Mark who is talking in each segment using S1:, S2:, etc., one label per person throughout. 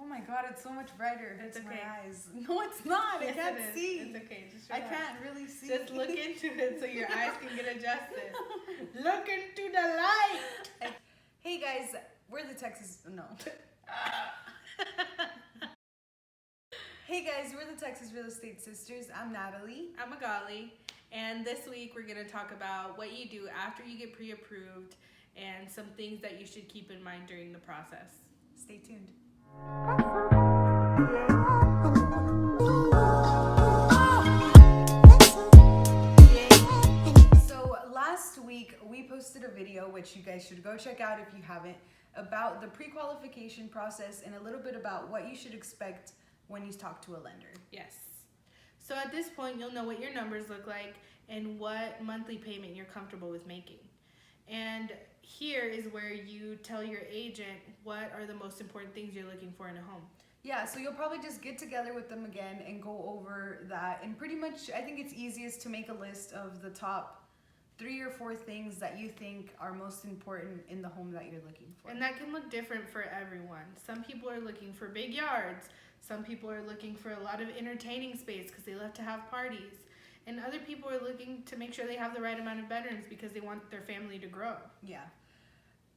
S1: Oh my God, it's so much brighter. It hurts
S2: It's okay.
S1: my eyes. No, it's not.
S2: Yes,
S1: I can't
S2: it is.
S1: see.
S2: It's okay. Just
S1: I
S2: relax.
S1: can't really see.
S2: Just look into it so your eyes can get adjusted. Look into the light.
S1: Hey guys, we're the Texas. No. Hey guys, we're the Texas Real Estate Sisters. I'm Nathaly.
S2: I'm Magali, and this week we're going to talk about what you do after you get pre-approved and some things that you should keep in mind during the process.
S1: Stay tuned. So last week we posted a video, which you guys should go check out if you haven't, about the pre-qualification process and a little bit about what you should expect when you talk to a lender.
S2: Yes. So at this point, you'll know what your numbers look like and what monthly payment you're comfortable with making. And here is where you tell your agent what are the most important things you're looking for in a home.
S1: Yeah, so you'll probably just get together with them again and go over that. And pretty much, I think it's easiest to make a list of the top 3 or 4 things that you think are most important in the home that you're looking for.
S2: And that can look different for everyone. Some people are looking for big yards. Some people are looking for a lot of entertaining space because they love to have parties. And other people are looking to make sure they have the right amount of bedrooms because they want their family to grow.
S1: Yeah.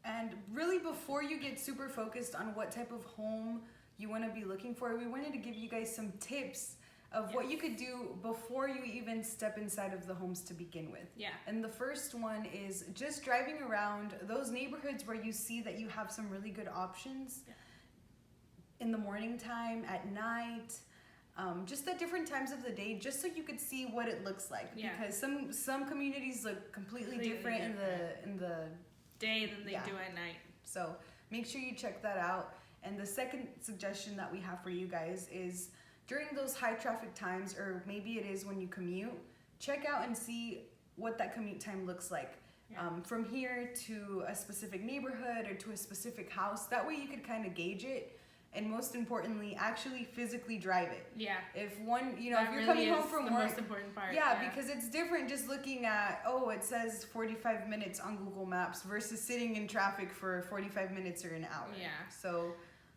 S1: And really, before you get super focused on what type of home you want to be looking for, we wanted to give you guys some tips of what you could do before you even step inside of the homes to begin with.
S2: Yeah.
S1: And the first one is just driving around those neighborhoods where you see that you have some really good options.
S2: Yeah.
S1: In the morning time, at night, just at different times of the day, just so you could see what it looks like.
S2: Yeah.
S1: Because some communities look completely different in the
S2: day than they
S1: Yeah.
S2: do at night.
S1: So make sure you check that out. And the second suggestion that we have for you guys is during those high traffic times, or maybe it is when you commute, check out and see what that commute time looks like.
S2: Yeah.
S1: From here to a specific neighborhood or to a specific house. That way you could kind of gauge it. And most importantly, actually physically drive it.
S2: Yeah.
S1: If one, you know,
S2: That
S1: if you're
S2: really
S1: coming home
S2: is
S1: from
S2: the
S1: work,
S2: most important part.
S1: yeah, because it's different just looking at, oh, it says 45 minutes on Google Maps versus sitting in traffic for 45 minutes or an hour.
S2: Yeah.
S1: So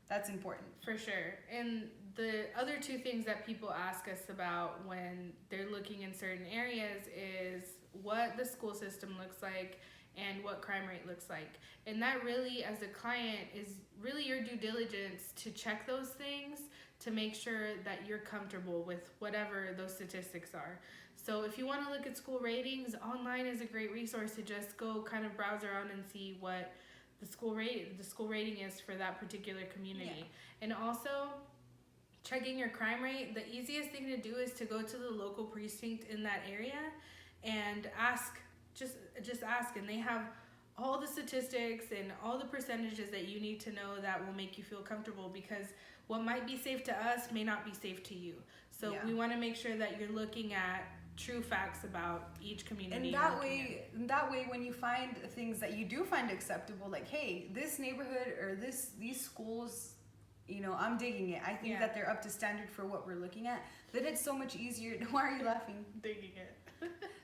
S1: that's important.
S2: For sure. And the other 2 things that people ask us about when they're looking in certain areas is what the school system looks like and what crime rate looks like. And that really, as a client, is really your due diligence to check those things to make sure that you're comfortable with whatever those statistics are. So if you want to look at school ratings, online is a great resource to just go kind of browse around and see what the school rating is for that particular community.
S1: Yeah.
S2: And also, checking your crime rate, the easiest thing to do is to go to the local precinct in that area and ask. Just ask, and they have all the statistics and all the percentages that you need to know that will make you feel comfortable, because what might be safe to us may not be safe to you. So
S1: Yeah.
S2: we want to make sure that you're looking at true facts about each community.
S1: And that way, when you find things that you do find acceptable, like, hey, this neighborhood or these schools, you know, I'm digging it. I think that they're up to standard for what we're looking at. Then it's so much easier. Why are you laughing?
S2: Digging it.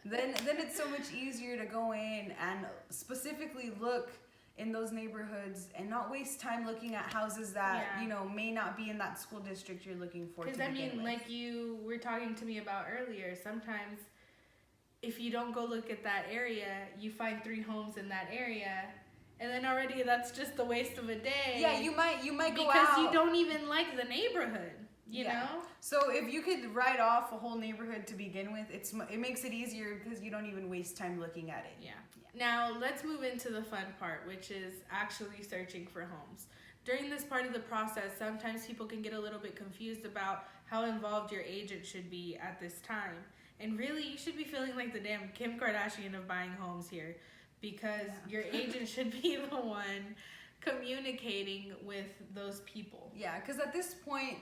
S1: then it's so much easier to go in and specifically look in those neighborhoods and not waste time looking at houses that you know may not be in that school district you're looking for.
S2: Because like you were talking to me about earlier, sometimes if you don't go look at that area, you find 3 homes in that area, and then already that's just a waste of a day.
S1: Yeah, you might go out
S2: because you don't even like the neighborhood. You know?
S1: So if you could write off a whole neighborhood to begin with, it makes it easier because you don't even waste time looking at it.
S2: Yeah. Now let's move into the fun part, which is actually searching for homes. During this part of the process, sometimes people can get a little bit confused about how involved your agent should be at this time. And really, you should be feeling like the damn Kim Kardashian of buying homes here, because your agent should be the one communicating with those people.
S1: Yeah, because at this point,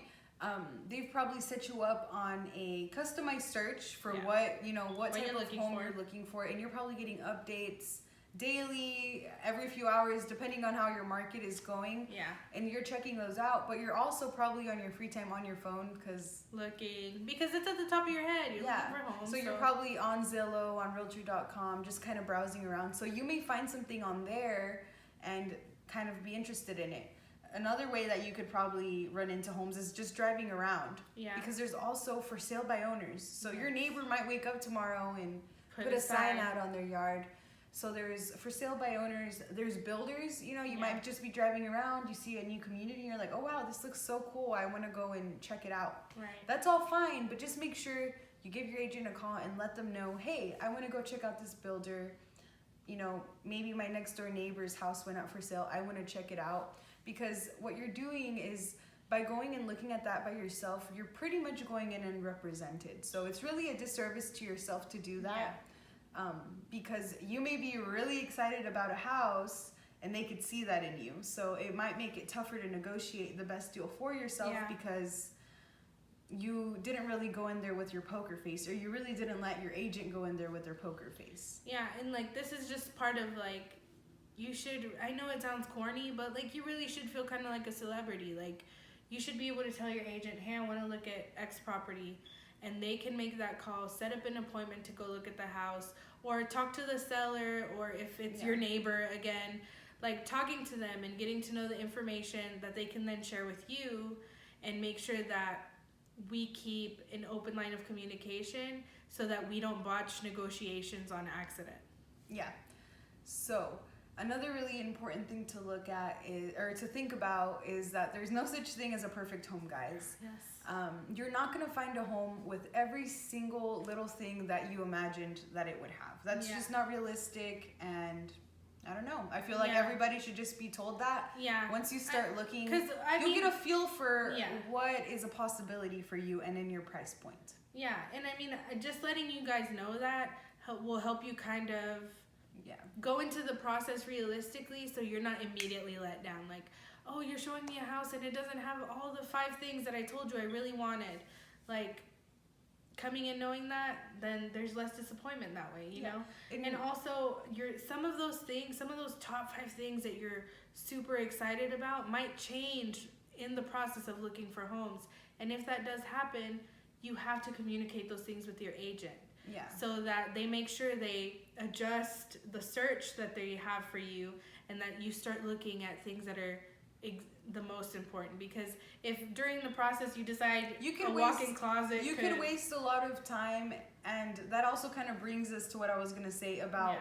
S1: they've probably set you up on a customized search for what type of home you're looking for, and you're probably getting updates daily, every few hours, depending on how your market is going.
S2: Yeah.
S1: And you're checking those out, but you're also probably on your free time on your phone because
S2: it's at the top of your head. You're looking for homes.
S1: So you're probably on Zillow, on Realtor.com, just kind of browsing around. So you may find something on there and kind of be interested in it. another way that you could probably run into homes is just driving around.
S2: Yeah.
S1: Because there's also for sale by owners. So your neighbor might wake up tomorrow and put a sign out on their yard. So there's for sale by owners, there's builders, you might just be driving around, you see a new community, and you're like, oh wow, this looks so cool, I want to go and check it out.
S2: Right.
S1: That's all fine, but just make sure you give your agent a call and let them know, hey, I want to go check out this builder. Maybe my next door neighbor's house went up for sale, I want to check it out. Because what you're doing is, by going and looking at that by yourself, you're pretty much going in unrepresented. So it's really a disservice to yourself to do that. Yeah. Because you may be really excited about a house and they could see that in you. So it might make it tougher to negotiate the best deal for yourself because you didn't really go in there with your poker face, or you really didn't let your agent go in there with their poker face.
S2: Yeah, and this is just part of you should, I know it sounds corny, but you really should feel kind of like a celebrity. You should be able to tell your agent, hey, I want to look at X property. And they can make that call, set up an appointment to go look at the house, or talk to the seller, or if it's your neighbor, again, talking to them and getting to know the information that they can then share with you, and make sure that we keep an open line of communication so that we don't botch negotiations on accident.
S1: Yeah. So another really important thing to look at to think about is that there's no such thing as a perfect home, guys.
S2: Yes.
S1: You're not going to find a home with every single little thing that you imagined that it would have. That's just not realistic, and I don't know. I feel like everybody should just be told that.
S2: Yeah.
S1: Once you start looking, you'll get a feel for what is a possibility for you and in your price point.
S2: Yeah, and just letting you guys know that will help you kind of go into the process realistically, so you're not immediately let down. Oh, you're showing me a house and it doesn't have all the 5 things that I told you I really wanted. Coming in knowing that, then there's less disappointment that way, you know? And also, some of those top 5 things that you're super excited about might change in the process of looking for homes. And if that does happen, you have to communicate those things with your agent.
S1: Yeah.
S2: So that they make sure they adjust the search that they have for you, and that you start looking at things that are the most important. Because if during the process you decide walk-in closet,
S1: you could waste a lot of time, and that also kind of brings us to what I was going to say about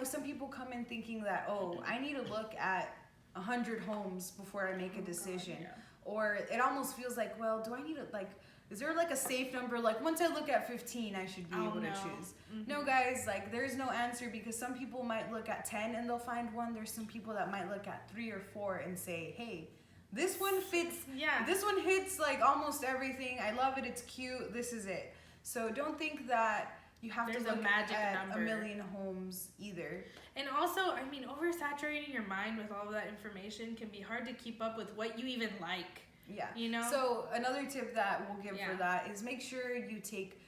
S1: some people come in thinking that, I need to look at 100 homes before I make a decision. God, or it almost feels like, well, do I need to is there a safe number? Once I look at 15, I should be able to choose. Mm-hmm. No, guys, there's no answer, because some people might look at 10 and they'll find one. There's some people that might look at 3 or 4 and say, hey, this one fits. Yeah. This one hits almost everything. I love it. It's cute. This is it. So don't think that you have to look at a million homes either.
S2: And also, oversaturating your mind with all of that information can be hard to keep up with what you even like.
S1: Yeah. So another tip that we'll give for that is make sure you take,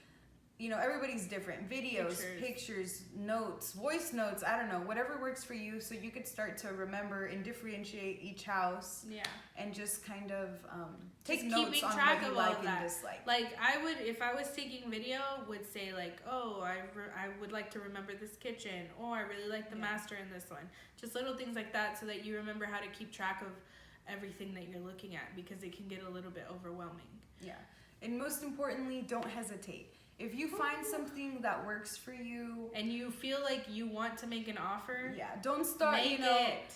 S1: everybody's different. Videos, pictures, notes, voice notes, I don't know, whatever works for you, so you could start to remember and differentiate each house. Yeah. And just kind of take notes on what you like and dislike.
S2: I would, if I was taking video, would say I would like to remember this kitchen, or I really like the master in this one. Just little things like that, so that you remember how to keep track of everything that you're looking at, because it can get a little bit overwhelming.
S1: Yeah. And most importantly, don't hesitate. If you find something that works for you
S2: and you feel like you want to make an offer,
S1: don't start,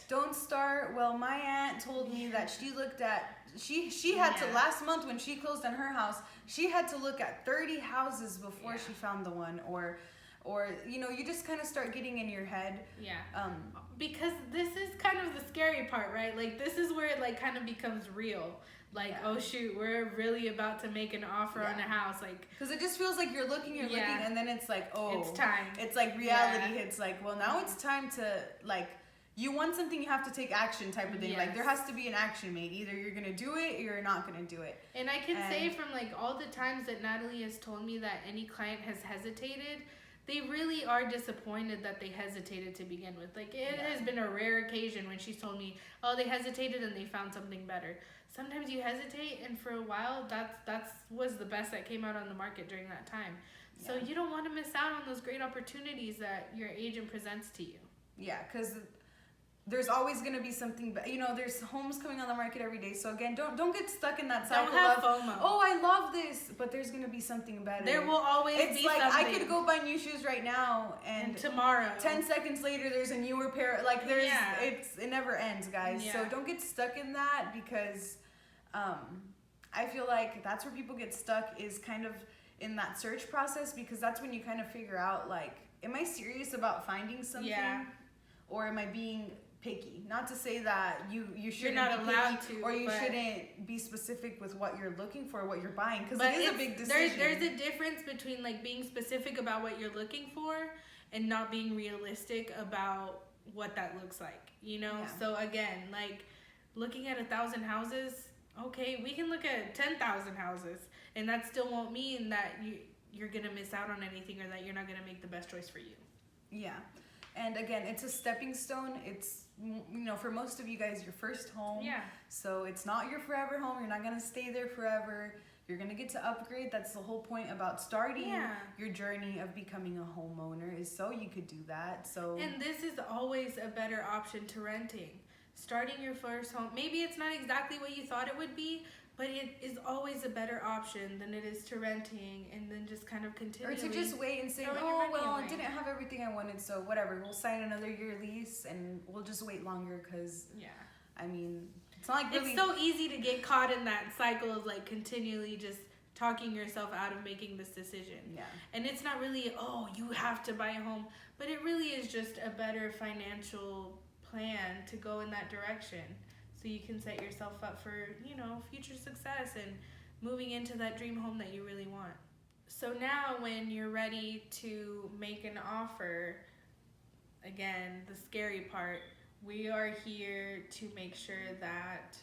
S1: don't start, well, my aunt told me that she looked at, she had to, last month when she closed on her house, she had to look at 30 houses before she found the one, or you just kind of start getting in your head. Yeah.
S2: Because this is kind of the scary part, right? This is where it kind of becomes real. Oh shoot, we're really about to make an offer on a house.
S1: Because it just feels like you're looking, and then it's
S2: it's time.
S1: It's reality hits. Well, now it's time to you want something, you have to take action type of thing. Yes. There has to be an action made. Either you're gonna do it or you're not gonna do it.
S2: And I can say from all the times that Nathaly has told me that any client has hesitated, they really are disappointed that they hesitated to begin with. It has been a rare occasion when she's told me, they hesitated and they found something better. Sometimes you hesitate, and for a while, that's was the best that came out on the market during that time. So you don't want to miss out on those great opportunities that your agent presents to you.
S1: Yeah, because there's always going to be something, you know, there's homes coming on the market every day. So again, don't get stuck in that cycle
S2: of
S1: FOMO. Oh, I love this, but there's going to be something better.
S2: There will always be
S1: like,
S2: something.
S1: I could go buy new shoes right now and
S2: tomorrow,
S1: 10 seconds later, there's a newer pair. Like there's, it never ends, guys. Yeah. So don't get stuck in that, because I feel like that's where people get stuck, is kind of in that search process, because that's when you kind of figure out, like, am I serious about finding something? Yeah. Or am I being picky? Not to say that you shouldn't, you're not allowed to, or you shouldn't be specific with what you're looking for, what you're buying, because it is a big decision.
S2: There's a difference between like being specific about what you're looking for and not being realistic about what that looks like, you know? Yeah. So again, like looking at 1,000 houses, okay, we can look at 10,000 houses, and that still won't mean that you're gonna miss out on anything, or that you're not gonna make the best choice for you.
S1: Yeah. And again, it's a stepping stone. It's, you know, for most of you guys, your first home. Yeah. So it's not your forever home. You're not going to stay there forever. You're going to get to upgrade. That's the whole point about starting your journey of becoming a homeowner, is so you could do that. So.
S2: And this is always a better option to renting. Starting your first home, maybe it's not exactly what you thought it would be, but it is always a better option than it is to renting, and then just kind of continuing.
S1: Or to just wait and say, oh, well, I didn't have everything I wanted, so whatever. We'll sign another year lease, and we'll just wait longer, because, I mean, it's not like really...
S2: It's so easy to get caught in that cycle of, like, continually just talking yourself out of making this decision. Yeah. And it's not really, oh, you have to buy a home, but it really is just a better financial plan to go in that direction. So you can set yourself up for, you know, future success and moving into that dream home that you really want. So now when you're ready to make an offer, again, the scary part, we are here to make sure that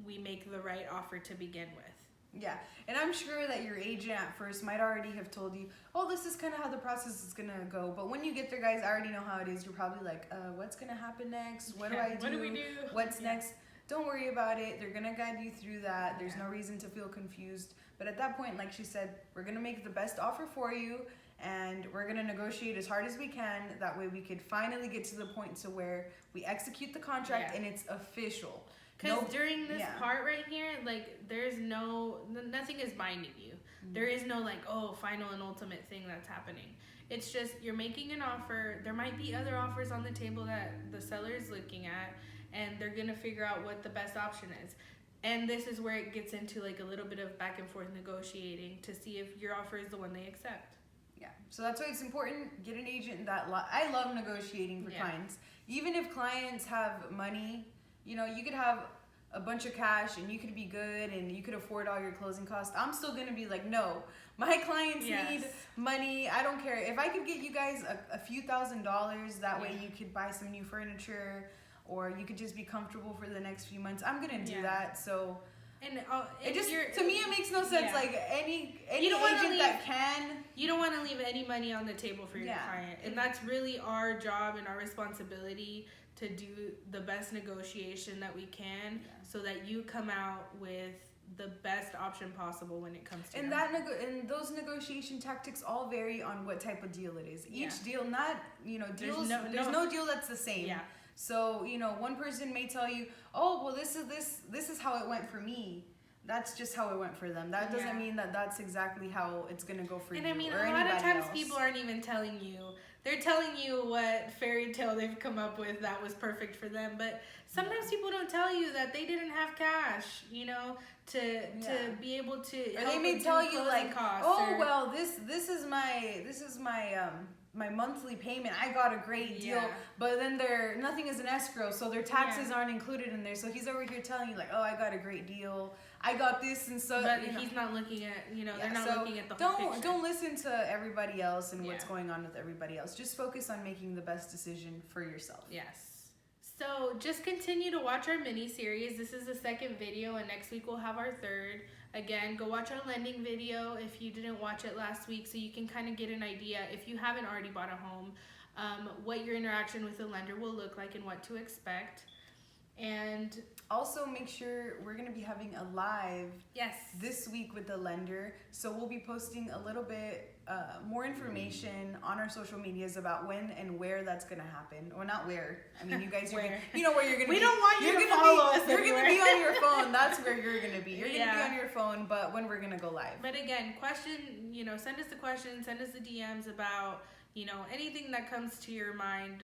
S2: we make the right offer to begin with.
S1: Yeah, and I'm sure that your agent at first might already have told you, oh, this is kind of how the process is going to go. But when you get there, guys, I already know how it is. You're probably like, what's going to happen next? What do I do?
S2: What do we do?
S1: What's next? Don't worry about it. They're going to guide you through that. There's no reason to feel confused. But at that point, like she said, we're going to make the best offer for you, and we're going to negotiate as hard as we can. That way we could finally get to the point to where we execute the contract and it's official.
S2: Because during this part right here, like, there's nothing is binding you. Mm-hmm. There is no, like, oh, final and ultimate thing that's happening. It's just you're making an offer. There might be other offers on the table that the seller is looking at, and they're going to figure out what the best option is. And this is where it gets into, like, a little bit of back and forth negotiating to see if your offer is the one they accept.
S1: Yeah. So that's why it's important, get an agent that I love negotiating for clients. Even if clients have money, you know, you could have a bunch of cash and you could be good and you could afford all your closing costs. I'm still going to be like, no, my clients need money. I don't care. If I could get you guys a few $1,000s, that way you could buy some new furniture, or you could just be comfortable for the next few months, I'm going to do that. So
S2: and
S1: it just, to me, it makes no sense. Like any agent that can.
S2: You don't want to leave any money on the table for your client. And that's really our job and our responsibility, to do the best negotiation that we can so that you come out with the best option possible when it comes to
S1: and those negotiation tactics all vary on what type of deal it is. Each deal, not, you know, deals, there's no deal that's the same. Yeah. So, you know, one person may tell you, oh, well, this is how it went for me. That's just how it went for them. That doesn't mean that that's exactly how it's going to go for you.
S2: And I mean, a lot of times people aren't even telling you. They're telling you what fairy tale they've come up with that was perfect for them. But sometimes people don't tell you that they didn't have cash, you know, to be able to.
S1: Or they may tell you like, well, this is my monthly payment. I got a great deal, but then nothing is an escrow, so their taxes aren't included in there. So he's over here telling you like, oh, I got a great deal. I got this and so.
S2: But he's not looking at, you know, they're not looking at the whole picture.
S1: Don't listen to everybody else and what's going on with everybody else. Just focus on making the best decision for yourself.
S2: Yes. So just continue to watch our mini-series. This is the second video, and next week we'll have our third. Again, go watch our lending video if you didn't watch it last week, so you can kind of get an idea, if you haven't already bought a home, what your interaction with the lender will look like and what to expect. And
S1: also make sure we're going to be having a live this week with the lender. So we'll be posting a little bit more information on our social medias about when and where that's going to happen. Or not where. I mean, you guys, you know where you're going to be.
S2: We don't want you to follow us
S1: You're going to be on your phone. That's where you're going to be. You're going to be on your phone, but when we're going to go live.
S2: But again, send us the questions, send us the DMs about, anything that comes to your mind